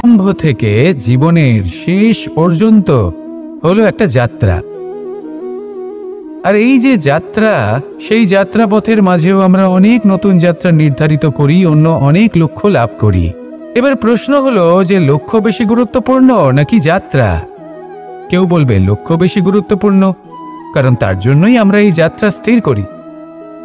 আরম্ভ থেকে জীবনের শেষ পর্যন্ত হলো একটা যাত্রা। আর এই যে যাত্রা, সেই যাত্রা পথের মাঝেও আমরা অনেক নতুন যাত্রা নির্ধারিত করি, অন্য অনেক লক্ষ্য লাভ করি। এবার প্রশ্ন হলো যে লক্ষ্য বেশি গুরুত্বপূর্ণ নাকি যাত্রা? কেউ বলবে লক্ষ্য বেশি গুরুত্বপূর্ণ, কারণ তার জন্যই আমরা এই যাত্রা স্থির করি।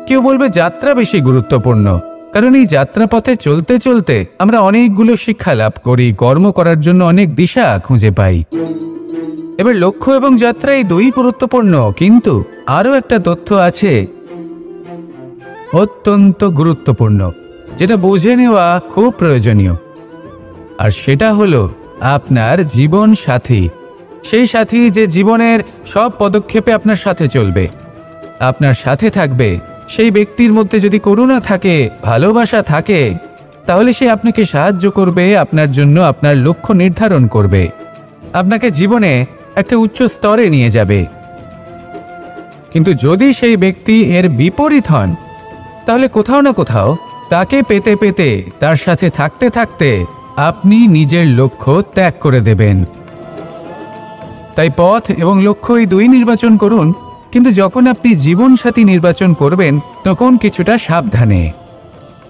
কেউ বলবে যাত্রা বেশি গুরুত্বপূর্ণ, কারণ এই যাত্রা পথে চলতে চলতে আমরা অনেকগুলো শিক্ষা লাভ করি, কর্ম করার জন্য অনেক দিশা খুঁজে পাই। এবার লক্ষ্য এবং যাত্রা এই দুই গুরুত্বপূর্ণ, কিন্তু আরও একটা তথ্য আছে অত্যন্ত গুরুত্বপূর্ণ, যেটা বুঝে নেওয়া খুব প্রয়োজনীয়। আর সেটা হলো আপনার জীবন সাথী। সেই সাথী যে জীবনের সব পদক্ষেপে আপনার সাথে চলবে, আপনার সাথে থাকবে। সেই ব্যক্তির মধ্যে যদি করুণা থাকে, ভালোবাসা থাকে, তাহলে সে আপনাকে সাহায্য করবে, আপনার জন্য আপনার লক্ষ্য নির্ধারণ করবে, আপনাকে জীবনে একটা উচ্চ স্তরে নিয়ে যাবে। কিন্তু যদি সেই ব্যক্তি এর বিপরীত হন, তাহলে কোথাও না কোথাও তাকে পেতে পেতে, তার সাথে থাকতে থাকতে আপনি নিজের লক্ষ্য ত্যাগ করে দেবেন। তাই পথ এবং লক্ষ্য এই দুই নির্বাচন করুন, কিন্তু যখন আপনি জীবনসাথী নির্বাচন করবেন তখন কিছুটা সাবধানে,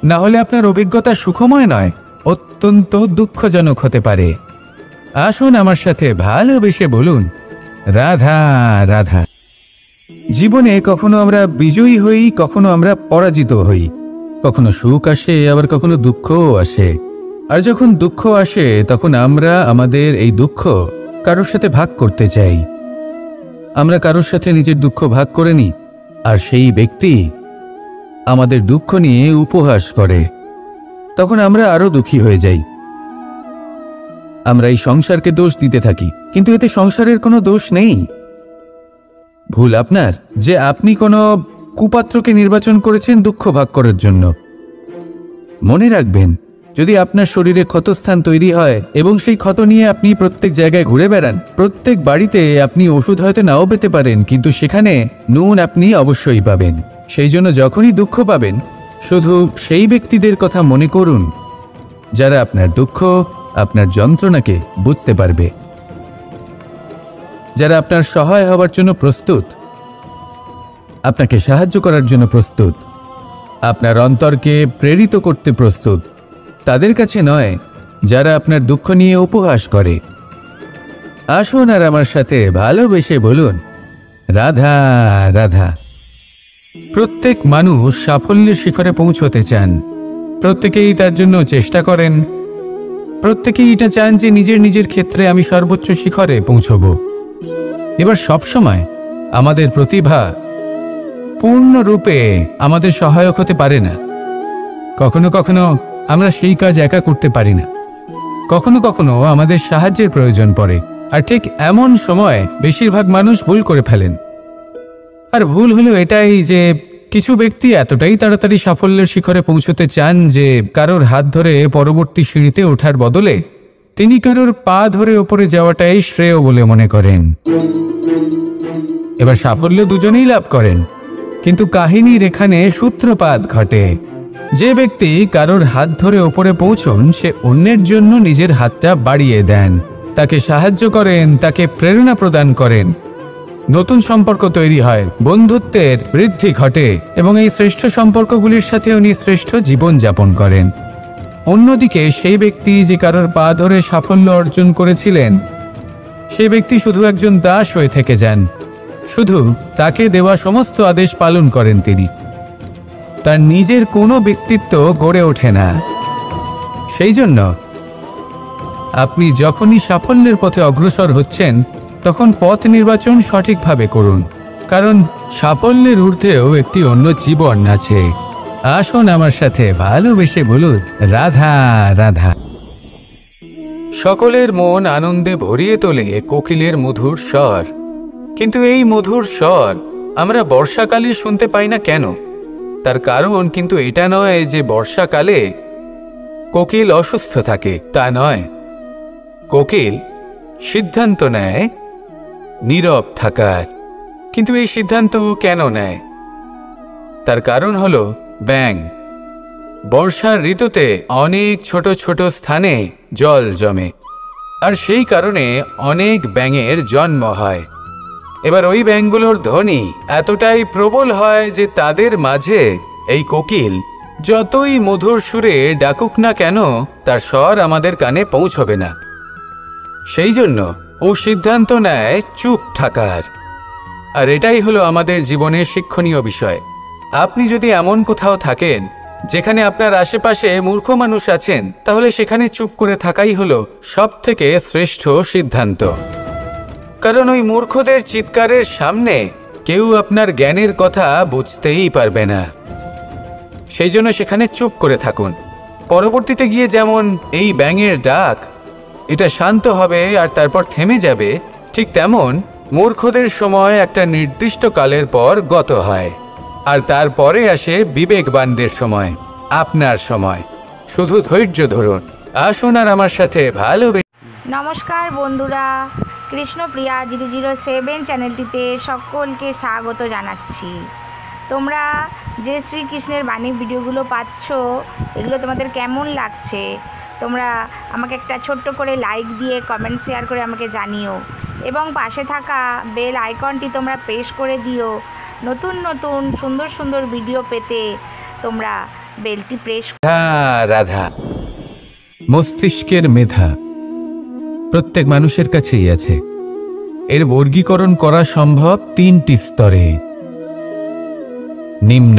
না হলে আপনার অভিজ্ঞতা সুখময় নয়, অত্যন্ত দুঃখজনক হতে পারে। আসুন আমার সাথে ভালোবেসে বলুন, রাধা রাধা। জীবনে কখনো আমরা বিজয়ী হই, কখনো আমরা পরাজিত হই, কখনো সুখ আসে, আবার কখনো দুঃখও আসে। আর যখন দুঃখ আসে তখন আমরা আমাদের এই দুঃখ কারোর সাথে ভাগ করতে চাই। আমরা কারোর সাথে নিজের দুঃখ ভাগ করে নিই, আর সেই ব্যক্তি আমাদের দুঃখ নিয়ে উপহাস করে। তখন আমরা আরো দুঃখী হয়ে যাই। আমরা এই সংসারকে দোষ দিতে থাকি, কিন্তু এতে সংসারের কোনো দোষ নেই। ভুল আপনার যে আপনি কোনো কুপাত্রকে নির্বাচন করেছেন দুঃখ ভাগ করার জন্য। মনে রাখবেন, যদি আপনার শরীরে ক্ষতস্থান তৈরি হয় এবং সেই ক্ষত নিয়ে আপনি প্রত্যেক জায়গায় ঘুরে বেড়ান, প্রত্যেক বাড়িতে আপনি ওষুধ হয়তো নাও পেতে পারেন, কিন্তু সেখানে নুন আপনি অবশ্যই পাবেন। সেই জন্য যখনই দুঃখ পাবেন, শুধু সেই ব্যক্তিদের কথা মনে করুন যারা আপনার দুঃখ, আপনার যন্ত্রণাকে বুঝতে পারবে, যারা আপনার সহায় হবার জন্য প্রস্তুত, আপনাকে সাহায্য করার জন্য প্রস্তুত, আপনার অন্তরকে প্রেরিত করতে প্রস্তুত। তাদের কাছে নয় যারা আপনার দুঃখ নিয়ে উপহাস করে। আসুন আর আমার সাথে ভালোবেসে বলুন, রাধা রাধা। প্রত্যেক মানুষ সাফল্যের শিখরে পৌঁছতে চান, প্রত্যেকেই তার জন্য চেষ্টা করেন, প্রত্যেকেই এটা চান যে নিজের নিজের ক্ষেত্রে আমি সর্বোচ্চ শিখরে পৌঁছব। এবার সবসময় আমাদের প্রতিভা পূর্ণরূপে আমাদের সহায়ক হতে পারে না। কখনো কখনো আমরা সেই কাজ একা করতে পারি না, কখনো কখনো আমাদের সাহায্যের প্রয়োজন পড়ে। আর ঠিক এমন সময় বেশিরভাগ মানুষ ভুল করে ফেলেন। আর ভুল হলো এটাই যে কিছু ব্যক্তি এতটাই তাড়াতাড়ি সাফল্যের শিখরে পৌঁছতে চান যে কারোর হাত ধরে পরবর্তী সিঁড়িতে ওঠার বদলে তিনি কারোর পা ধরে ওপরে যাওয়াটাই শ্রেয় বলে মনে করেন। এবার সাফল্য দুজনেই লাভ করেন, কিন্তু কাহিনীর এখানে সূত্রপাত ঘটে। যে ব্যক্তি কারোর হাত ধরে ওপরে পৌঁছন, সে অন্যের জন্য নিজের হাতটা বাড়িয়ে দেন, তাকে সাহায্য করেন, তাকে প্রেরণা প্রদান করেন। নতুন সম্পর্ক তৈরি হয়, বন্ধুত্বের বৃদ্ধি ঘটে এবং এই শ্রেষ্ঠ সম্পর্কগুলির সাথে উনি শ্রেষ্ঠ জীবন যাপন করেন। অন্যদিকে সেই ব্যক্তি যে কারোর পা ধরে সাফল্য অর্জন করেছিলেন, সেই ব্যক্তি শুধু একজন দাস হয়ে থেকে যান, শুধু তাকে দেওয়া সমস্ত আদেশ পালন করেন তিনি। তার নিজের কোনো ব্যক্তিত্ব গড়ে ওঠে না। সেই জন্য আপনি যখনই সাফল্যের পথে অগ্রসর হচ্ছেন, তখন পথ নির্বাচন সঠিকভাবে করুন, কারণ সাফল্যের ঊর্ধ্বেও একটি অন্য জীবন আছে। আসুন আমার সাথে ভালোবেসে বলুন, রাধা রাধা। সকলের মন আনন্দে ভরিয়ে তোলে কোকিলের মধুর স্বর, কিন্তু এই মধুর স্বর আমরা বর্ষাকালে শুনতে পাই না কেন? তার কারণ কিন্তু এটা নয় যে বর্ষাকালে কোকিল অসুস্থ থাকে, তা নয়। কোকিল সিদ্ধান্ত নেয় নীরব থাকার, কিন্তু এই সিদ্ধান্ত কেন নেয়? তার কারণ হলো ব্যাঙ। বর্ষার ঋতুতে অনেক ছোট ছোট স্থানে জল জমে, আর সেই কারণে অনেক ব্যাঙের জন্ম হয়। এবার ওই ব্যাঙগুলোর ধ্বনি এতটাই প্রবল হয় যে তাদের মাঝে এই কোকিল যতই মধুর সুরে ডাকুক না কেন তার স্বর আমাদের কানে পৌঁছবে না। সেই জন্য ও সিদ্ধান্ত নেয় চুপ থাকার। আর এটাই হলো আমাদের জীবনের শিক্ষণীয় বিষয়। আপনি যদি এমন কোথাও থাকেন যেখানে আপনার আশেপাশে মূর্খ মানুষ আছেন, তাহলে সেখানে চুপ করে থাকাই হলো সবথেকে শ্রেষ্ঠ সিদ্ধান্ত। কারণ ওই মূর্খদের চিৎকারের সামনে কেউ আপনার জ্ঞানের কথা বুঝতেই পারবে না। সেই জন্য সেখানে চুপ করে থাকুন। পরবর্তীতে গিয়ে যেমন এই ব্যাঙের ডাক এটা শান্ত হবে আর তারপর থেমে যাবে, ঠিক তেমন মূর্খদের সময় একটা নির্দিষ্ট কালের পর গত হয়। আর তারপরে আসে বিবেকবানদের সময়, আপনার সময়। শুধু ধৈর্য ধরুন। আসুন আর আমার সাথে ভালোবেসে। নমস্কার বন্ধুরা, কৃষ্ণপ্রিয়া 007 চ্যানেলটিতে সকলকে স্বাগত জানাচ্ছি। তোমরা যে শ্রীকৃষ্ণের বাণী ভিডিওগুলো পাচ্ছ, এগুলো তোমাদের কেমন লাগছে? তোমরা আমাকে একটা ছোট্ট করে লাইক দিয়ে কমেন্ট শেয়ার করে আমাকে জানিও, এবং পাশে থাকা বেল আইকনটি তোমরা প্রেস করে দিও। নতুন নতুন সুন্দর সুন্দর ভিডিও পেতে তোমরা বেলটি প্রেস। রাধা। মস্তিষ্কের মেধা প্রত্যেক মানুষের কাছেই আছে। এর বর্গীকরণ করা সম্ভব 3টি স্তরে: নিম্ন,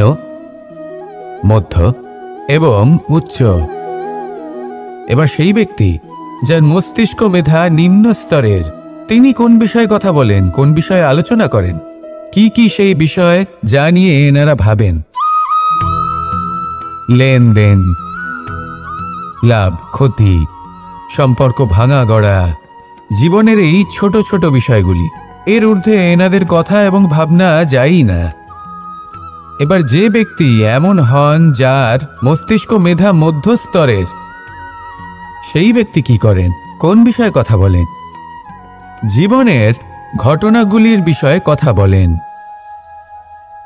মধ্য এবং উচ্চ। এবার সেই ব্যক্তি যার মস্তিষ্ক মেধা নিম্ন স্তরের, তিনি কোন বিষয়ে কথা বলেন, কোন বিষয়ে আলোচনা করেন, কি সেই বিষয় যা নিয়ে এনারা ভাবেন? লেনদেন, লাভ ক্ষতি, সম্পর্ক ভাঙা গড়া, জীবনের এই ছোট ছোট বিষয়গুলি। এর ঊর্ধ্বে এনাদের কথা এবং ভাবনা যায়ই না। এবার যে ব্যক্তি এমন হন যার মস্তিষ্ক মেধা মধ্যস্তরের, সেই ব্যক্তি কি করেন, কোন বিষয়ে কথা বলেন? জীবনের ঘটনাগুলির বিষয়ে কথা বলেন।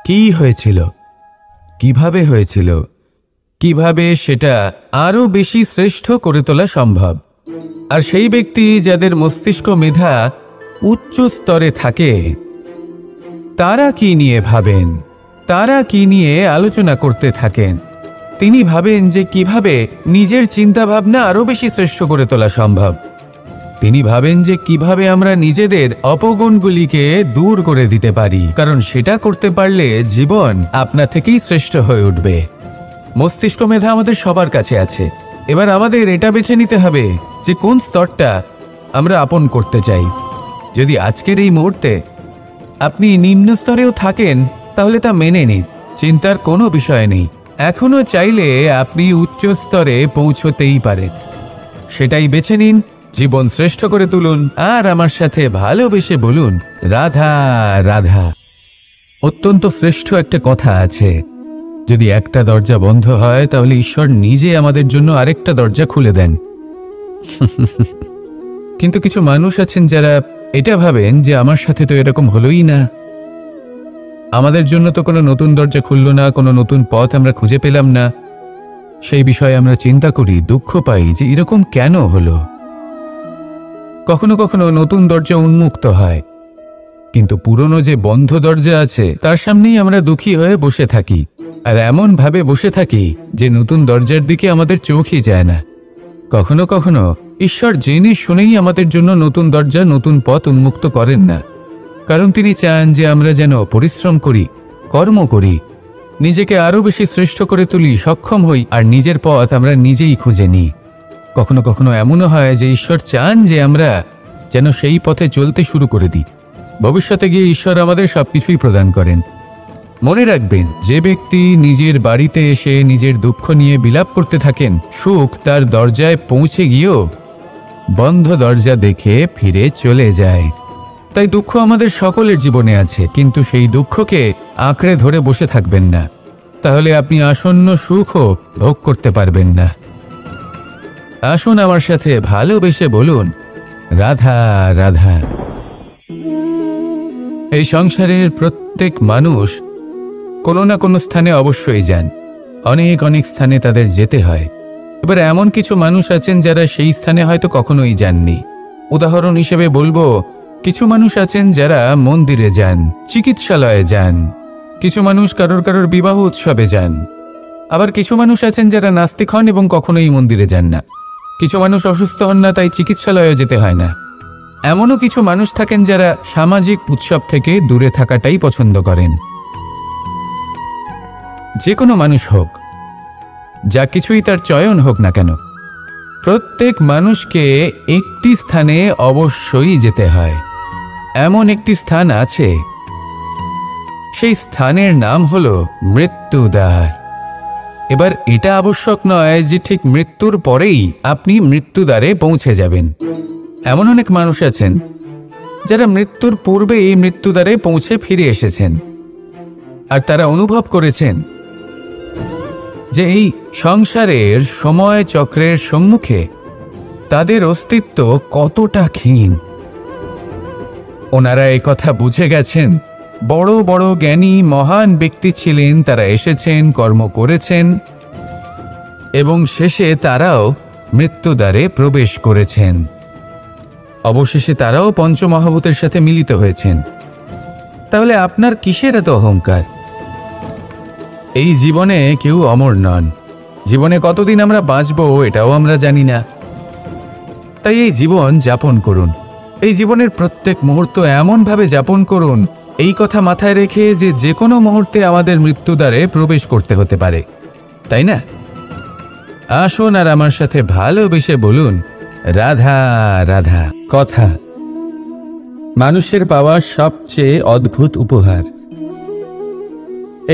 কি হয়েছিল, কিভাবে হয়েছিল, কিভাবে সেটা আরো বেশি শ্রেষ্ঠ করে তোলা সম্ভব। আর সেই ব্যক্তি যাদের মস্তিষ্ক মেধা উচ্চ স্তরে থাকে, তারা কি নিয়ে ভাবেন, তারা কি নিয়ে আলোচনা করতে থাকেন? তিনি ভাবেন যে কিভাবে নিজের চিন্তাভাবনা আরো বেশি শ্রেষ্ঠ করে তোলা সম্ভব। তিনি ভাবেন যে কিভাবে আমরা নিজেদের অপগুণগুলিকে দূর করে দিতে পারি, কারণ সেটা করতে পারলে জীবন আপনা থেকেই শ্রেষ্ঠ হয়ে উঠবে। মস্তিষ্ক মেধা আমাদের সবার কাছে আছে। এবার আমাদের এটা বেছে নিতে হবে যে কোন স্তরটা আমরা আপন করতে চাই। যদি আজকের এই মুহূর্তে আপনি নিম্ন স্তরেও থাকেন, তাহলে তা মেনে নিন, চিন্তার কোনো বিষয় নেই। এখনো চাইলে আপনি উচ্চ স্তরে পৌঁছতেই পারেন। সেটাই বেছে নিন, জীবন শ্রেষ্ঠ করে তুলুন, আর আমার সাথে ভালোবেসে বলুন রাধা রাধা। অত্যন্ত শ্রেষ্ঠ একটা কথা আছে, যদি একটা দরজা বন্ধ হয় তাহলে ঈশ্বর নিজে আমাদের জন্য আরেকটা দরজা খুলে দেন। কিন্তু কিছু মানুষ আছেন যারা এটা ভাবেন যে আমার সাথে তো এরকম হলোই না, আমাদের জন্য তো কোনো নতুন দরজা খুলল না, কোনো নতুন পথ আমরা খুঁজে পেলাম না। সেই বিষয়ে আমরা চিন্তা করি, দুঃখ পাই যে এরকম কেন হলো। কখনো কখনো নতুন দরজা উন্মুক্ত হয়, কিন্তু পুরনো যে বন্ধ দরজা আছে তার সামনেই আমরা দুঃখী হয়ে বসে থাকি, আর এমন ভাবে বসে থাকি যে নতুন দরজার দিকে আমাদের চোখই যায় না। কখনো কখনো ঈশ্বর জেনে শুনেই আমাদের জন্য নতুন দরজা, নতুন পথ উন্মুক্ত করেন না, কারণ তিনি চান যে আমরা যেন পরিশ্রম করি, কর্ম করি, নিজেকে আরো বেশি শ্রেষ্ঠ করে তুলি, সক্ষম হই, আর নিজের পথ আমরা নিজেই খুঁজে নিই। কখনো কখনো এমনও হয় যে ঈশ্বর চান যে আমরা যেন সেই পথে চলতে শুরু করে দিই। ভবিষ্যতে গিয়ে ঈশ্বর আমাদের সবকিছুই প্রদান করেন। মনে রাখবেন, যে ব্যক্তি নিজের বাড়িতে এসে নিজের দুঃখ নিয়ে বিলাপ করতে থাকেন, সুখ তার দরজায় পৌঁছে গিয়েও বন্ধ দরজা দেখে ফিরে চলে যায়। তাই দুঃখ আমাদের সকলের জীবনে আছে, কিন্তু সেই দুঃখকে আঁকড়ে ধরে বসে থাকবেন না, তাহলে আপনি আসন্ন সুখও ভোগ করতে পারবেন না। আসুন আমার সাথে ভালোবেসে বলুন রাধা রাধা। এই সংসারের প্রত্যেক মানুষ কোনো না কোনো স্থানে অবশ্যই যান, অনেক অনেক স্থানে তাদের যেতে হয়। এবার এমন কিছু মানুষ আছেন যারা সেই স্থানে হয়তো কখনোই যাননি, উদাহরণ হিসেবে বলবো, কিছু মানুষ আছেন যারা মন্দিরে যান, চিকিৎসালয়ে যান, কিছু মানুষ কারোর বিবাহ উৎসবে যান, আবার কিছু মানুষ আছেন যারা নাস্তিক হন এবং কখনোই মন্দিরে যান না। কিছু মানুষ অসুস্থ হন না, তাই চিকিৎসালয়ে যেতে হয় না। এমনও কিছু মানুষ থাকেন যারা সামাজিক উৎসব থেকে দূরে থাকাটাই পছন্দ করেন। যে কোনো মানুষ হোক, যা কিছুই তার চয়ন হোক না কেন, প্রত্যেক মানুষকে একটি স্থানে অবশ্যই যেতে হয়। এমন একটি স্থান আছে, সেই স্থানের নাম হলো মৃত্যুদ্বার। এবার এটা আবশ্যক নয় যে ঠিক মৃত্যুর পরেই আপনি মৃত্যুদ্বারে পৌঁছে যাবেন। এমন অনেক মানুষ আছেন যারা মৃত্যুর পূর্বেই মৃত্যুদ্বারে পৌঁছে ফিরে এসেছেন, আর তারা অনুভব করেছেন যে এই সংসারের সময় চক্রের সম্মুখে তাদের অস্তিত্ব কতটা ক্ষীণ। ওনারা এই কথা বুঝে গেছেন। বড় বড় জ্ঞানী মহান ব্যক্তি ছিলেন, তারা এসেছেন, কর্ম করেছেন এবং শেষে তারাও মৃত্যুদ্বারে প্রবেশ করেছেন। অবশেষে তারাও পঞ্চমহাভূতের সাথে মিলিত হয়েছেন। তাহলে আপনার কিসের এত অহংকার? এই জীবনে কেউ অমর নন। জীবনে কতদিন আমরা বাঁচব এটাও আমরা জানি না। তাই এই জীবন যাপন করুন। এই জীবনের প্রত্যেক মুহূর্ত এমনভাবে যাপন করুন, এই কথা মাথায় রেখে যে কোনো মুহূর্তে আমাদের মৃত্যুদ্বারে প্রবেশ করতে হতে পারে, তাই না? আসুন আর আমার সাথে ভালোবেসে বলুন, রাধা রাধা। কথা মানুষের পাওয়া সবচেয়ে অদ্ভুত উপহার।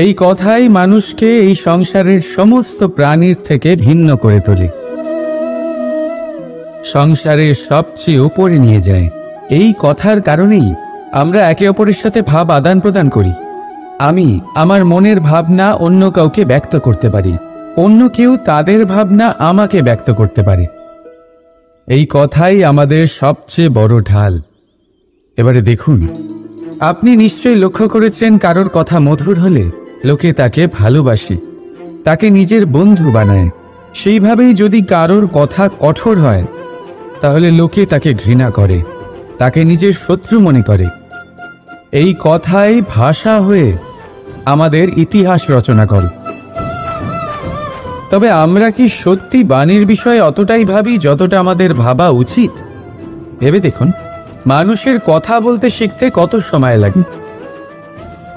এই কথাই মানুষকে এই সংসারের সমস্ত প্রাণীর থেকে ভিন্ন করে তোলে, সংসারের সবচেয়ে উপরে নিয়ে যায়। এই কথার কারণেই আমরা একে অপরের সাথে ভাব আদান প্রদান করি। আমি আমার মনের ভাবনা অন্য কাউকে ব্যক্ত করতে পারি, অন্য কেউ তাদের ভাবনা আমাকে ব্যক্ত করতে পারে। এই কথাই আমাদের সবচেয়ে বড় ঢাল। এবারে দেখুন, আপনি নিশ্চয়ই লক্ষ্য করেছেন, কারোর কথা মধুর হলে লোকে তাকে ভালোবাসে, তাকে নিজের বন্ধু বানায়। সেইভাবেই যদি কারোর কথা কঠোর হয়, তাহলে লোকে তাকে ঘৃণা করে, তাকে নিজের শত্রু মনে করে। এই কথাই ভাষা হয়ে আমাদের ইতিহাস রচনা করে। তবে আমরা কি সত্যি বাণীর বিষয়ে অতটাই ভাবি যতটা আমাদের ভাবা উচিত? ভেবে দেখুন, মানুষের কথা বলতে শিখতে কত সময় লাগে।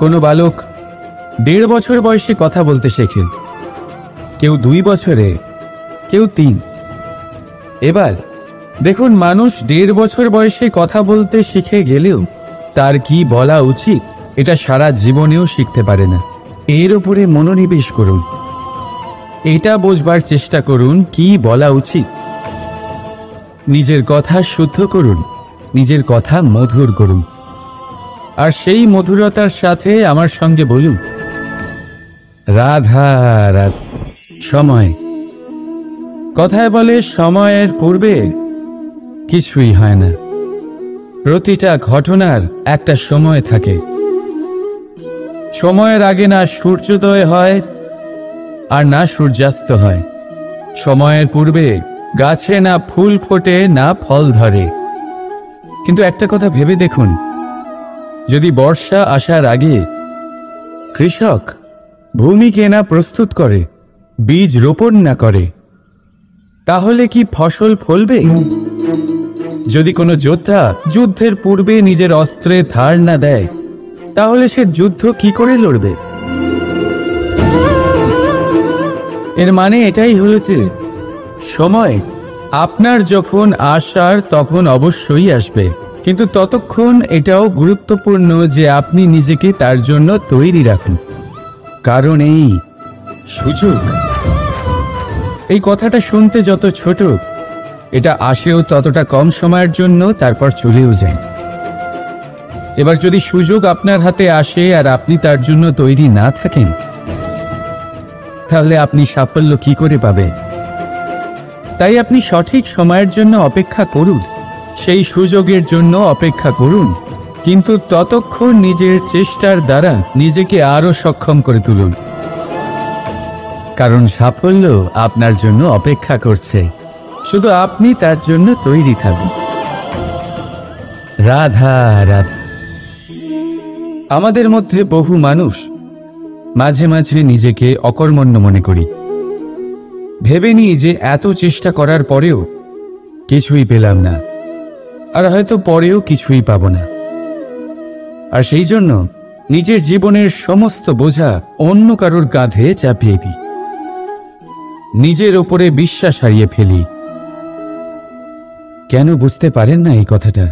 কোনো বালক 1.5 বছর বয়সে কথা বলতে শেখে, কেউ 2 বছরে, কেউ 3। এবার দেখুন, মানুষ 1.5 বছর বয়সে কথা বলতে শিখে গেলেও তার কি বলা উচিত এটা সারা জীবনেও শিখতে পারে না। এর উপরে মনোনিবেশ করুন, এটা বোঝবার চেষ্টা করুন কি বলা উচিত। নিজের কথা শুদ্ধ করুন, নিজের কথা মধুর করুন, আর সেই মধুরতার সাথে আমার সঙ্গে বলুন, রাধা রাধা। সময়, কথায় বলে সময়ের পূর্বে কিছুই হয় না। প্রতিটা ঘটনার একটা সময় থাকে। সময়ের আগে না সূর্যোদয় হয় আর না সূর্যাস্ত হয়। সময়ের পূর্বে গাছে না ফুল ফোটে, না ফল ধরে। কিন্তু একটা কথা ভেবে দেখুন, যদি বর্ষা আসার আগে কৃষক ভূমিকে না প্রস্তুত করে, বীজ রোপণ না করে, তাহলে কি ফসল ফলবে? যদি কোনো যোদ্ধা যুদ্ধের পূর্বে নিজের অস্ত্রে ধার না দেয়, তাহলে সে যুদ্ধ কি করে লড়বে? এর মানে এটাই হলো যে সময় আপনার যখন আসার তখন অবশ্যই আসবে, কিন্তু ততক্ষণ এটাও গুরুত্বপূর্ণ যে আপনি নিজেকে তার জন্য তৈরি রাখুন। কারণ এই সুযোগ, এই কথাটা শুনতে যত ছোট, এটা আসেও ততটা কম সময়ের জন্য, তারপর চলেও যায়। এবার যদি সুযোগ আপনার হাতে আসে আর আপনি তার জন্য তৈরি না থাকেন, তাহলে আপনি সাফল্য কি করে পাবেন? তাই আপনি সঠিক সময়ের জন্য অপেক্ষা করুন, সেই সুযোগের জন্য অপেক্ষা করুন, কিন্তু ততক্ষণ নিজের চেষ্টার দ্বারা নিজেকে আরো সক্ষম করে তুলুন, কারণ সাফল্য আপনার জন্য অপেক্ষা করছে। শুধু আপনি তার জন্য তৈরি থাকুন। রাধা রাধা। আমাদের মধ্যে বহু মানুষ মাঝে মাঝে নিজেকে অকর্মণ্য মনে করি, ভেবে নিই যে এত চেষ্টা করার পরেও কিছুই পেলাম না, আর হয়তো পরেও কিছুই পাব না। আর সেই জন্য নিজের জীবনের সমস্ত বোঝা অন্য কারোর কাঁধে চাপিয়ে দিই, নিজের ওপরে বিশ্বাস হারিয়ে ফেলি। কেন বুঝতে পারেন না এই কথাটা?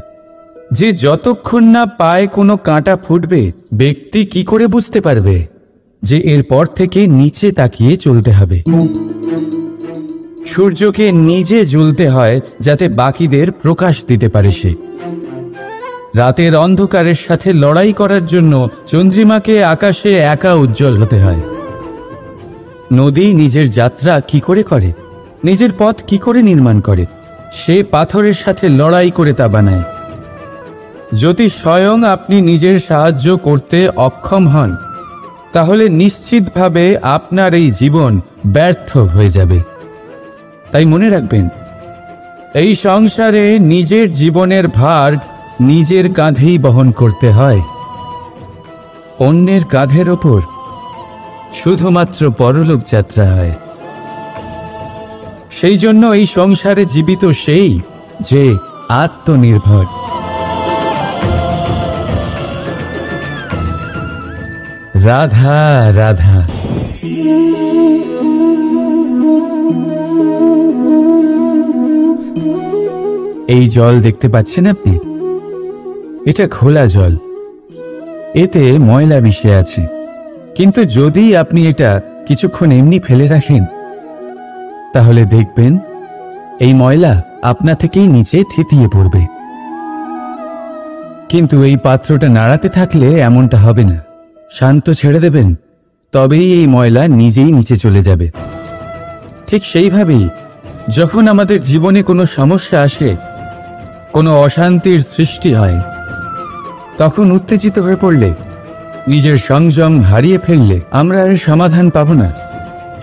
যে যতক্ষণ না পায়ে কোনো কাঁটা ফুটবে, ব্যক্তি কি করে বুঝতে পারবে যে এরপর থেকে নিচে তাকিয়ে চলতে হবে? সূর্যকে নিজে জ্বলতে হয় যাতে বাকিদের প্রকাশ দিতে পারে সে। রাতের অন্ধকারের সাথে লড়াই করার জন্য চন্দ্রিমাকে আকাশে একা উজ্জ্বল হতে হয়। নদী নিজের যাত্রা কি করে করে, নিজের পথ কি করে নির্মাণ করে? সে পাথরের সাথে লড়াই করে তা বানায়। যদি স্বয়ং আপনি নিজের সাহায্য করতে অক্ষম হন, তাহলে নিশ্চিতভাবে আপনার এই জীবন ব্যর্থ হয়ে যাবে। তাই মনে রাখবেন, এই সংসারে নিজের জীবনের ভার নিজের কাঁধেই বহন করতে হয়। অন্যের কাঁধের ওপর শুধুমাত্র পরলোক যাত্রা হয়। সেই জন্য এই সংসারে জীবিত সেই যে আত্মনির্ভর। রাধা রাধা। এই জল দেখতে পাচ্ছেন আপনি? এটা খোলা জল, এতে ময়লা মিশে আছে। কিন্তু যদি আপনি এটা কিছুক্ষণ এমনি ফেলে রাখেন, তাহলে দেখবেন এই ময়লা আপনা থেকেই নিচে থিতিয়ে পড়বে। কিন্তু এই পাত্রটা নাড়াতে থাকলে এমনটা হবে না। শান্ত ছেড়ে দেবেন, তবেই এই ময়লা নিজেই নিচে চলে যাবে। ঠিক সেইভাবেই যখন আমাদের জীবনে কোনো সমস্যা আসে, কোনো অশান্তির সৃষ্টি হয়, তখন উত্তেজিত হয়ে পড়লে, নিজের সংযম হারিয়ে ফেললে আমরা আর সমাধান পাব না।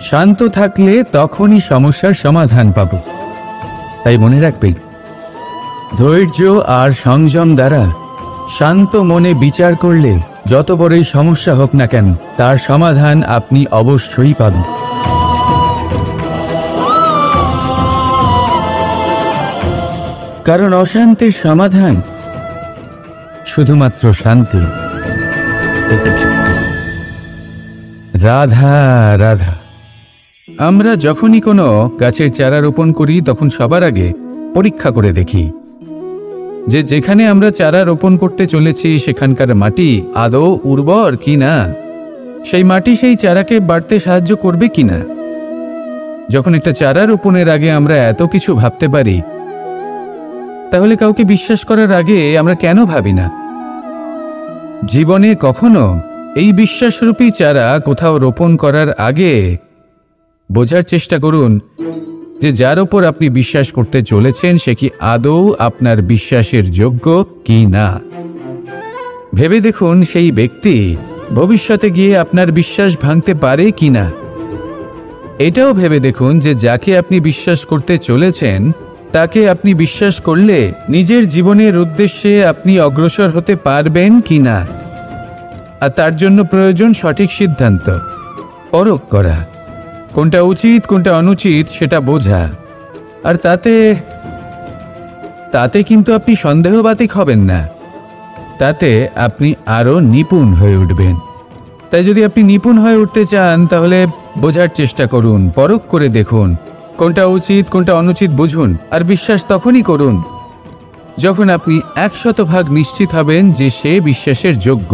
শান্ত থাকলে তখনই সমস্যার সমাধান পাব। তাই মনে রাখবেন, ধৈর্য আর সংযম দ্বারা শান্ত মনে বিচার করলে যত বড়ই সমস্যা হোক না কেন, তার সমাধান আপনি অবশ্যই পাবেন। কারণ অশান্তির সমাধান শুধুমাত্র শান্তি। রাধা রাধা। আমরা যখনই কোনো গাছের চারা রোপণ করি, তখন সবার আগে পরীক্ষা করে দেখি যে যেখানে আমরা চারা রোপণ করতে চলেছি সেখানকার মাটি আদৌ উর্বর কি না, সেই মাটি সেই চারাকে বাড়তে সাহায্য করবে কিনা। যখন একটা চারা রোপণের আগে আমরা এত কিছু ভাবতে পারি, তাহলে কাউকে বিশ্বাস করার আগে আমরা কেন ভাবি না? জীবনে কখনো এই বিশ্বাসরূপী চারা কোথাও রোপণ করার আগে বোঝার চেষ্টা করুন যে যার ওপর আপনি বিশ্বাস করতে চলেছেন সে কি আদৌ আপনার বিশ্বাসের যোগ্য কি না। ভেবে দেখুন সেই ব্যক্তি ভবিষ্যতে গিয়ে আপনার বিশ্বাস ভাঙতে পারে কি না। এটাও ভেবে দেখুন যে যাকে আপনি বিশ্বাস করতে চলেছেন তাকে আপনি বিশ্বাস করলে নিজের জীবনের উদ্দেশ্যে আপনি অগ্রসর হতে পারবেন কি না। আর তার জন্য প্রয়োজন সঠিক সিদ্ধান্ত, পরখ করা, কোনটা উচিত কোনটা অনুচিত সেটা বোঝা। আর তাতে কিন্তু আপনি সন্দেহবাতিক হবেন না, তাতে আপনি আরও নিপুণ হয়ে উঠবেন। তাই যদি আপনি নিপুণ হয়ে উঠতে চান, তাহলে বোঝার চেষ্টা করুন, পরখ করে দেখুন, কোনটা উচিত কোনটা অনুচিত বুঝুন। আর বিশ্বাস তখনই করুন যখন আপনি 100% নিশ্চিত হবেন যে সে বিশ্বাসের যোগ্য।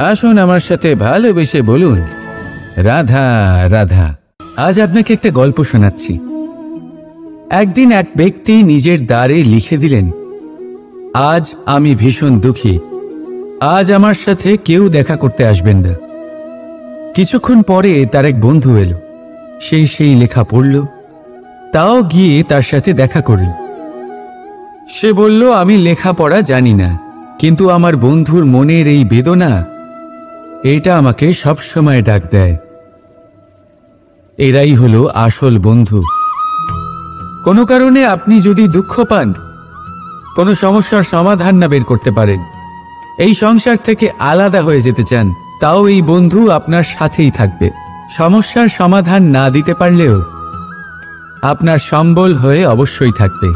আসুন আমার সাথে ভালোবেসে বলুন, রাধা রাধা। আজ আপনাকে একটা গল্প শোনাচ্ছি। একদিন এক ব্যক্তি নিজের দ্বারে লিখে দিলেন, আজ আমি ভীষণ দুঃখী, আজ আমার সাথে কেউ দেখা করতে আসবেন না। কিছুক্ষণ পরে তার এক বন্ধু এলো, সেই লেখা পড়ল, তাও গিয়ে তার সাথে দেখা করল। সে বলল, আমি লেখাপড়া জানি না, কিন্তু আমার বন্ধুর মনের এই বেদনা, এটা আমাকে সবসময় ডাক দেয়। এরাই হলো আসল বন্ধু। কোনো কারণে আপনি যদি দুঃখ পান, কোনো সমস্যার সমাধান না বের করতে পারেন, এই সংসার থেকে আলাদা হয়ে যেতে চান, তাও এই বন্ধু আপনার সাথেই থাকবে। সমস্যার সমাধান না দিতে পারলেও আপনার সম্বল হয়ে অবশ্যই থাকবে।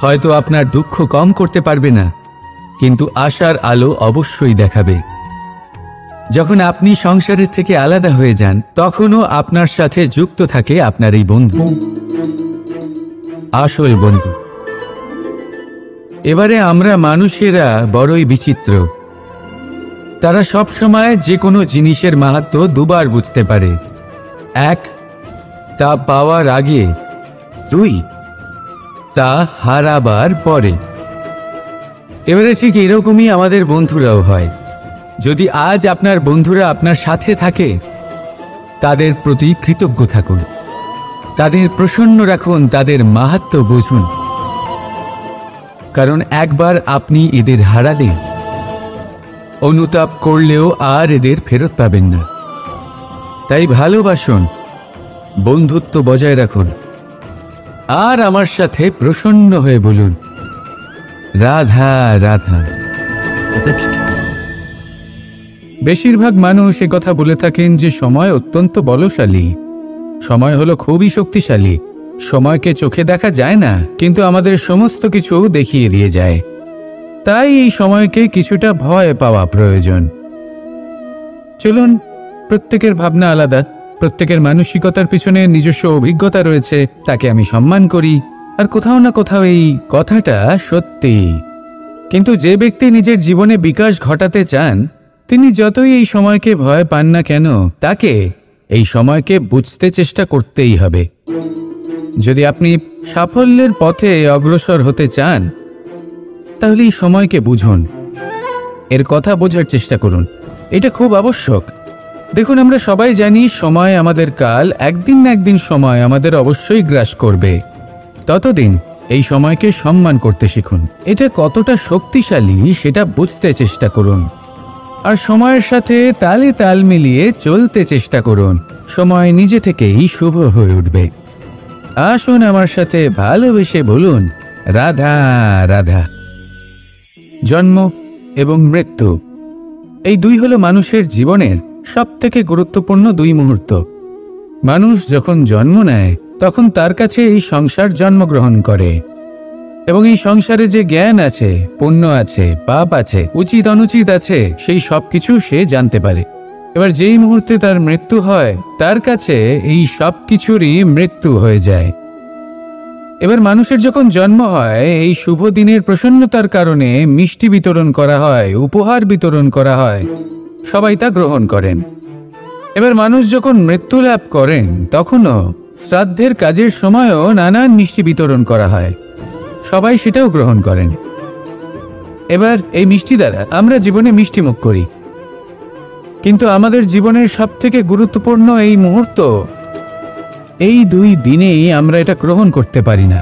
হয়তো আপনার দুঃখ কম করতে পারবে না, কিন্তু আশার আলো অবশ্যই দেখাবে। যখন আপনি সংসারের থেকে আলাদা হয়ে যান, তখনও আপনার সাথে যুক্ত থাকে আপনার এই বন্ধু, আসল বন্ধু। এবারে আমরা মানুষেরা বড়ই বিচিত্র। তারা সব সময় যে কোনো জিনিসের মাহাত্ম্য দুবার বুঝতে পারে। এক, তা পাওয়ার আগে। দুই, তা হারাবার পরে। এবারে ঠিক এরকমই আমাদের বন্ধুরাও হয়। যদি আজ আপনার বন্ধুরা আপনার সাথে থাকে, তাদের প্রতি কৃতজ্ঞ থাকুন, তাদের প্রসন্ন রাখুন, তাদের মাহাত্ম্য বুঝুন। কারণ একবার আপনি এদের হারালে অনুতাপ করলেও আর এদের ফেরত পাবেন না। তাই ভালোবাসুন, বন্ধুত্ব বজায় রাখুন, আর আমার সাথে প্রসন্ন হয়ে বলুন, রাধা রাধা। বেশিরভাগ মানুষ এ কথা বলে থাকেন যে সময় অত্যন্ত বলশালী, সময় হলো খুবই শক্তিশালী। সময়কে চোখে দেখা যায় না, কিন্তু আমাদের সমস্ত কিছু দেখিয়ে দিয়ে যায়। তাই এই সময়কে কিছুটা ভয় পাওয়া প্রয়োজন। চলুন, প্রত্যেকের ভাবনা আলাদা, প্রত্যেকের মানসিকতার পিছনে নিজস্ব অভিজ্ঞতা রয়েছে, তাকে আমি সম্মান করি। আর কোথাও না কোথাও এই কথাটা সত্যি। কিন্তু যে ব্যক্তি নিজের জীবনে বিকাশ ঘটাতে চান, তিনি যতই এই সময়কে ভয় পান না কেন, তাকে এই সময়কে বুঝতে চেষ্টা করতেই হবে। যদি আপনি সাফল্যের পথে অগ্রসর হতে চান, তাহলে এই সময়কে বুঝুন, এর কথা বোঝার চেষ্টা করুন। এটা খুব আবশ্যক। দেখুন, আমরা সবাই জানি সময় আমাদের কাল, একদিন না একদিন সময় আমাদের অবশ্যই গ্রাস করবে। ততদিন এই সময়কে সম্মান করতে শিখুন। এটা কতটা শক্তিশালী সেটা বুঝতে চেষ্টা করুন, আর সময়ের সাথে তালে তাল মিলিয়ে চলতে চেষ্টা করুন। সময় নিজে থেকেই শুভ হয়ে উঠবে। আসুন আমার সাথে ভালোবেসে বলুন, রাধা রাধা। জন্ম এবং মৃত্যু, এই দুই হলো মানুষের জীবনের সবথেকে গুরুত্বপূর্ণ দুই মুহূর্ত। মানুষ যখন জন্ম নেয়, তখন তার কাছে এই সংসার জন্মগ্রহণ করে, এবং এই সংসারে যে জ্ঞান আছে, পুণ্য আছে, পাপ আছে, উচিত অনুচিত আছে, সেই সব কিছু সে জানতে পারে। এবার যেই মুহূর্তে তার মৃত্যু হয়, তার কাছে এই সব কিছুরই মৃত্যু হয়ে যায়। এবার মানুষের যখন জন্ম হয়, এই শুভ দিনের প্রসন্নতার কারণে মিষ্টি বিতরণ করা হয়, উপহার বিতরণ করা হয়, সবাই তা গ্রহণ করেন। এবার মানুষ যখন মৃত্যু লাভ করেন, তখনও শ্রাদ্ধের কাজের সময়ও নানান মিষ্টি বিতরণ করা হয়, সবাই সেটাও গ্রহণ করেন। এবার এই মিষ্টি দ্বারা আমরা জীবনে মিষ্টি মুখ করি, কিন্তু আমাদের জীবনের সবথেকে গুরুত্বপূর্ণ এই মুহূর্ত, এই দুই দিনেই আমরা এটা গ্রহণ করতে পারি না।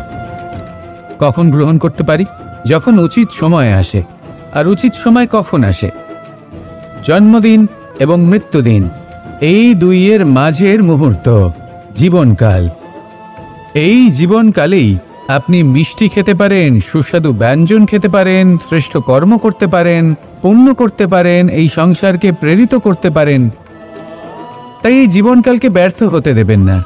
কখন গ্রহণ করতে পারি? যখন উচিত সময় আসে। আর উচিত সময় কখন আসে? জন্মদিন এবং মৃত্যুদিন, এই দুইয়ের মাঝের মুহূর্ত, জীবনকাল। এই জীবনকালেই আপনি মিষ্টি খেতে পারেন, সুস্বাদু ব্যঞ্জন খেতে পারেন, শ্রেষ্ঠ কর্ম করতে পারেন, পুণ্য করতে পারেন, এই সংসারকে প্রেরিত করতে পারেন। তাই এই জীবনকালকে ব্যর্থ হতে দেবেন না।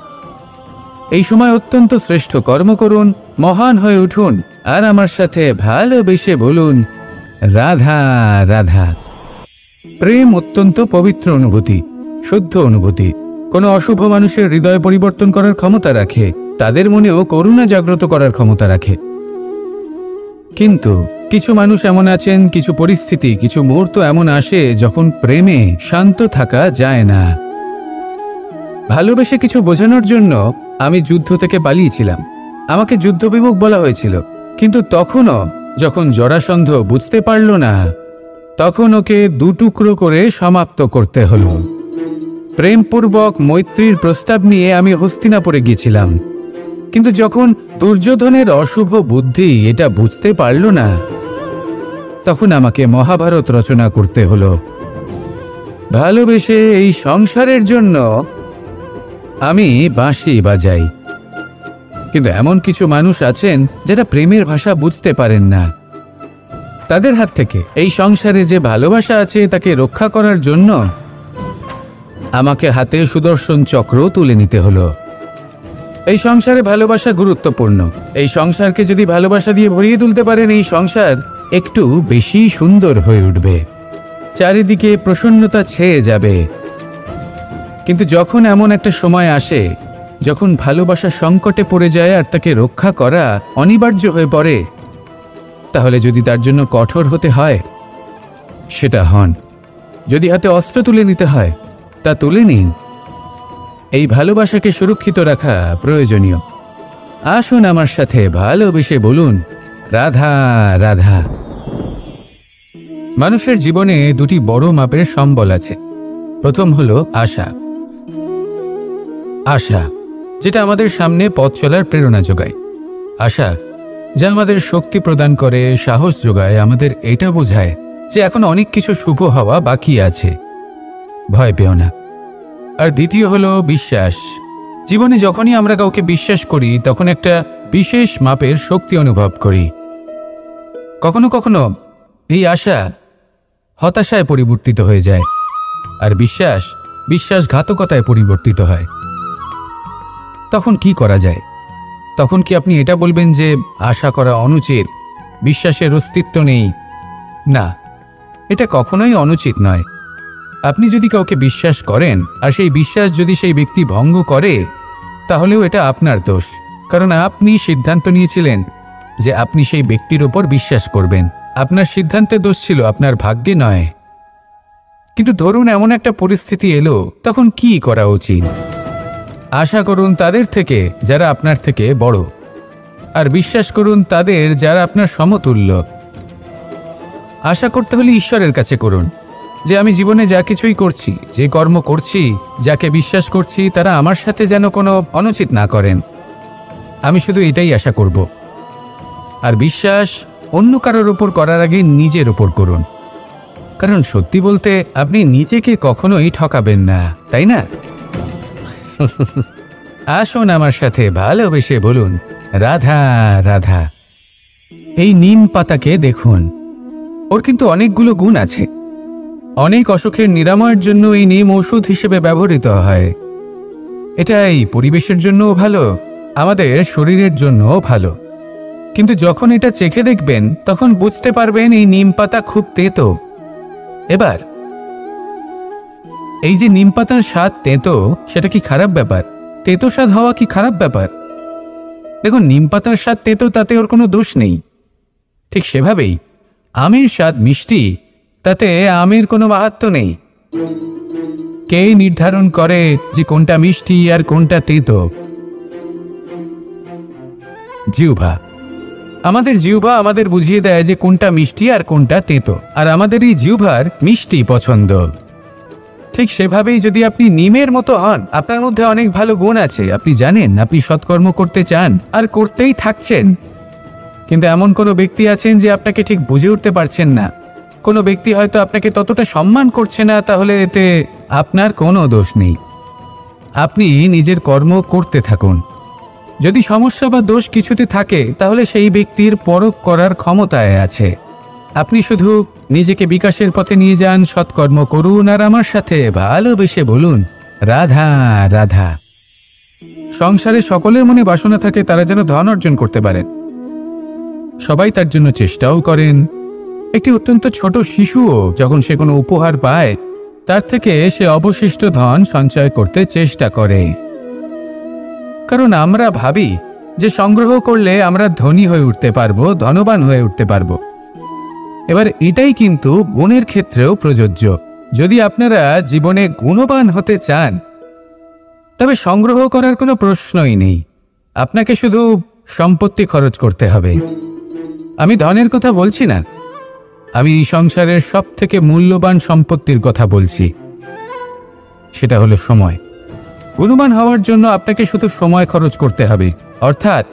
এই সময় অত্যন্ত শ্রেষ্ঠ কর্ম করুন, মহান হয়ে উঠুন, আর আমার সাথে ভালোবেসে বলুন, রাধা রাধা। প্রেম অত্যন্ত পবিত্র অনুভূতি, শুদ্ধ অনুভূতি। কোনো অশুভ মানুষের হৃদয় পরিবর্তন করার ক্ষমতা রাখে, তাদের মনেও করুণা জাগ্রত করার ক্ষমতা রাখে। কিন্তু কিছু মানুষ এমন আছেন, কিছু পরিস্থিতি, কিছু মুহূর্ত এমন আসে যখন প্রেমে শান্ত থাকা যায় না। ভালোবেসে কিছু বোঝানোর জন্য আমি যুদ্ধ থেকে পালিয়েছিলাম, আমাকে যুদ্ধবিমুখ বলা হয়েছিল। কিন্তু তখনও যখন জরাসন্ধ বুঝতে পারল না, তখন ওকে দুটুকরো করে সমাপ্ত করতে হলো। প্রেমপূর্বক মৈত্রীর প্রস্তাব নিয়ে আমি হস্তিনাপুরে গিয়েছিলাম, কিন্তু যখন দুর্যোধনের অশুভ বুদ্ধি এটা বুঝতে পারল না, তখন আমাকে মহাভারত রচনা করতে হলো। ভালোবেসে এই সংসারের জন্য আমি বাঁশি বাজাই। কিন্তু এমন কিছু মানুষ আছেন যারা প্রেমের ভাষা বুঝতে পারেন না। তাদের হাত থেকে এই সংসারে যে ভালোবাসা আছে তাকে রক্ষা করার জন্য আমাকে হাতে সুদর্শন চক্র তুলে নিতে হলো। এই সংসারে ভালোবাসা গুরুত্বপূর্ণ। এই সংসারকে যদি ভালোবাসা দিয়ে ভরিয়ে তুলতে পারেন, এই সংসার একটু বেশি সুন্দর হয়ে উঠবে, চারিদিকে প্রসন্নতা ছেয়ে যাবে। কিন্তু যখন এমন একটা সময় আসে যখন ভালোবাসা সংকটে পড়ে যায় আর তাকে রক্ষা করা অনিবার্য হয়ে পড়ে, তাহলে যদি তার জন্য কঠোর হতে হয় সেটা হন। যদি হাতে অস্ত্র তুলে নিতে হয় তা তুলে নিন। এই ভালোবাসাকে সুরক্ষিত রাখা প্রয়োজনীয়। আসুন আমার সাথে ভালোবেসে বলুন, রাধা রাধা। মানুষের জীবনে দুটি বড় মাপের সম্বল আছে। প্রথম হলো আশা। আশা যেটা আমাদের সামনে পথ চলার প্রেরণা যোগায়। আশা যা আমাদের শক্তি প্রদান করে, সাহস যোগায়, আমাদের এটা বোঝায় যে এখন অনেক কিছু শুভ হওয়া বাকি আছে, ভয় পেও না। আর দ্বিতীয় হলো বিশ্বাস। জীবনে যখনই আমরা কাউকে বিশ্বাস করি তখন একটা বিশেষ মাপের শক্তি অনুভব করি। কখনো কখনো এই আশা হতাশায় পরিবর্তিত হয়ে যায়, আর বিশ্বাসঘাতকতায় পরিবর্তিত হয়। তখন কি করা যায়? তখন কি আপনি এটা বলবেন যে আশা করা অনুচিত, বিশ্বাসের অস্তিত্ব নেই? না, এটা কখনোই অনুচিত নয়। আপনি যদি কাউকে বিশ্বাস করেন আর সেই বিশ্বাস যদি সেই ব্যক্তি ভঙ্গ করে, তাহলেও এটা আপনার দোষ, কারণ আপনি সিদ্ধান্ত নিয়েছিলেন যে আপনি সেই ব্যক্তির ওপর বিশ্বাস করবেন। আপনার সিদ্ধান্তে দোষ ছিল, আপনার ভাগ্যে নয়। কিন্তু ধরুন এমন একটা পরিস্থিতি এলো, তখন কি করা উচিত? আশা করুন তাদের থেকে যারা আপনার থেকে বড়, আর বিশ্বাস করুন তাদের যারা আপনার সমতুল্য। আশা করতে হলে ঈশ্বরের কাছে করুন যে আমি জীবনে যা কিছুই করছি, যে কর্ম করছি, যাকে বিশ্বাস করছি, তারা আমার সাথে যেন কোনো অনুচিত না করেন। আমি শুধু এটাই আশা করব। আর বিশ্বাস অন্য কারোর ওপর করার আগে নিজের ওপর করুন, কারণ সত্যি বলতে আপনি নিজেকে কখনোই ঠকাবেন না, তাই না? আসুন আমার সাথে ভালোবেসে বলুন, রাধা রাধা। এই নিম পাতাকে দেখুন, ওর কিন্তু অনেকগুলো গুণ আছে। অনেক অসুখের নিরাময়ের জন্য এই নিম ওষুধ হিসেবে ব্যবহৃত হয়। এটা এই পরিবেশের জন্যও ভালো, আমাদের শরীরের জন্যও ভালো। কিন্তু যখন এটা চেখে দেখবেন তখন বুঝতে পারবেন এই নিম পাতা খুব তেতো। এবার এই যে নিম পাতার স্বাদ তেতো, সেটা কি খারাপ ব্যাপার? তেতো স্বাদ হওয়া কি খারাপ ব্যাপার? দেখুন, নিম পাতার স্বাদ তেতো, তাতে ওর কোনো দোষ নেই। ঠিক সেভাবেই আমের স্বাদ মিষ্টি, তাতে আমের কোনো মাহাত্ম্য নেই। কে নির্ধারণ করে যে কোনটা মিষ্টি আর কোনটা তেতো? জিহ্বা। আমাদের জিহ্বা আমাদের বুঝিয়ে দেয় যে কোনটা মিষ্টি আর কোনটা তেতো, আর আমাদের এই জিহ্বার মিষ্টি পছন্দ। ঠিক সেভাবেই যদি আপনি নিমের মতো হন, আপনার মধ্যে অনেক ভালো গুণ আছে, আপনি জানেন, আপনি সৎকর্ম করতে চান আর করতেই থাকছেন। কিন্তু এমন কোনো ব্যক্তি আছেন যে আপনাকে ঠিক বুঝে উঠতে পারছেন না, কোনো ব্যক্তি হয়তো আপনাকে ততটা সম্মান করছে না, তাহলে এতে আপনার কোনো দোষ নেই। আপনি নিজের কর্ম করতে থাকুন। যদি সমস্যা বা দোষ কিছুতে থাকে তাহলে সেই ব্যক্তির পরখ করার ক্ষমতায় আছে। আপনি শুধু নিজেকে বিকাশের পথে নিয়ে যান, সৎকর্ম করুন আর আমার সাথে ভালোবেসে বলুন, রাধা রাধা। সংসারে সকলের মনে বাসনা থাকে তারা যেন ধন অর্জন করতে পারেন। সবাই তার জন্য চেষ্টাও করেন। একটি অত্যন্ত ছোট শিশুও যখন সে কোনো উপহার পায়, তার থেকে সে অবশিষ্ট ধন সঞ্চয় করতে চেষ্টা করে, কারণ আমরা ভাবি যে সংগ্রহ করলে আমরা ধনী হয়ে উঠতে পারবো, ধনবান হয়ে উঠতে পারবো। এবার এটাই কিন্তু গুণের ক্ষেত্রেও প্রযোজ্য। যদি আপনারা জীবনে গুণবান হতে চান তবে সংগ্রহ করার কোনো প্রশ্নই নেই, আপনাকে শুধু সম্পত্তি খরচ করতে হবে। আমি ধনের কথা বলছি না, আমি সংসারের সবথেকে মূল্যবান সম্পত্তির কথা বলছি, সেটা হলো সময়। গুণবান হওয়ার জন্য আপনাকে শুধু সময় খরচ করতে হবে, অর্থাৎ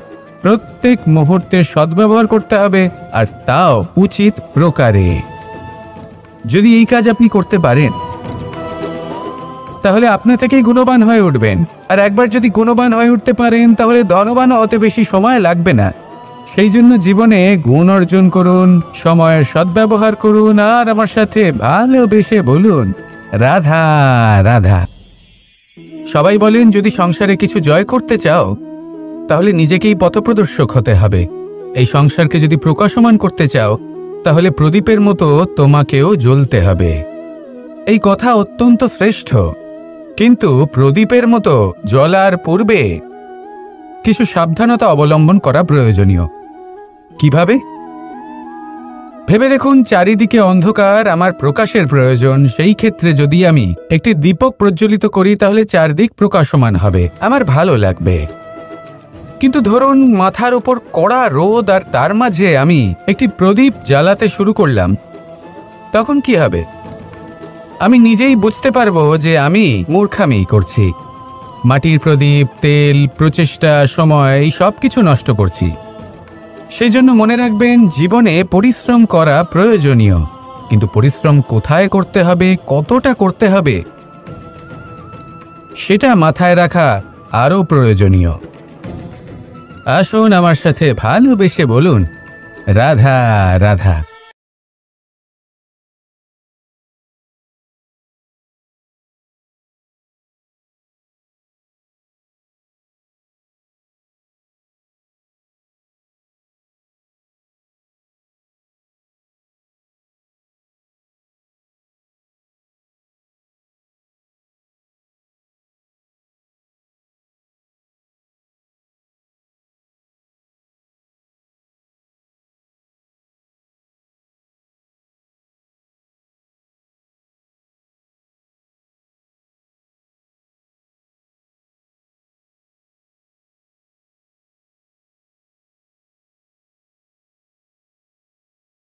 প্রত্যেক মুহূর্তের সদ্ব্যবহার করতে হবে, আর তাও উচিত প্রকারে। যদি এই কাজ আপনি করতে পারেন তাহলে আপনি থেকেই গুণবান হয়ে উঠবেন। আর একবার যদি গুণবান হয়ে উঠতে পারেন তাহলে ধনবানও অত বেশি সময় লাগবে না। সেই জন্য জীবনে গুণ অর্জন করুন, সময়ের সদ্ব্যবহার করুন, আর আমার সাথে ভালোবেসে বলুন রাধা রাধা। সবাই বলেন যদি সংসারে কিছু জয় করতে চাও তাহলে নিজেকেই পথপ্রদর্শক হতে হবে। এই সংসারকে যদি প্রকাশমান করতে চাও তাহলে প্রদীপের মতো তোমাকেও জ্বলতে হবে। এই কথা অত্যন্ত শ্রেষ্ঠ, কিন্তু প্রদীপের মতো জ্বলার পূর্বে কিছু সাবধানতা অবলম্বন করা প্রয়োজনীয়। কিভাবে? ভেবে দেখুন, চারিদিকে অন্ধকার, আমার প্রকাশের প্রয়োজন। সেই ক্ষেত্রে যদি আমি একটি দীপক প্রজ্বলিত করি তাহলে চারদিক প্রকাশমান হবে, আমার ভালো লাগবে। কিন্তু ধরুন মাথার উপর কড়া রোদ আর তার মাঝে আমি একটি প্রদীপ জ্বালাতে শুরু করলাম, তখন কি হবে? আমি নিজেই বুঝতে পারবো যে আমি মূর্খামি করছি। মাটির প্রদীপ, তেল, প্রচেষ্টা, সময়, এই সব কিছু নষ্ট করছি। সেই জন্য মনে রাখবেন, জীবনে পরিশ্রম করা প্রয়োজনীয়, কিন্তু পরিশ্রম কোথায় করতে হবে, কতটা করতে হবে, সেটা মাথায় রাখা আরও প্রয়োজনীয়। আসুন আমার সাথে ভালোবেসে বলুন রাধা রাধা।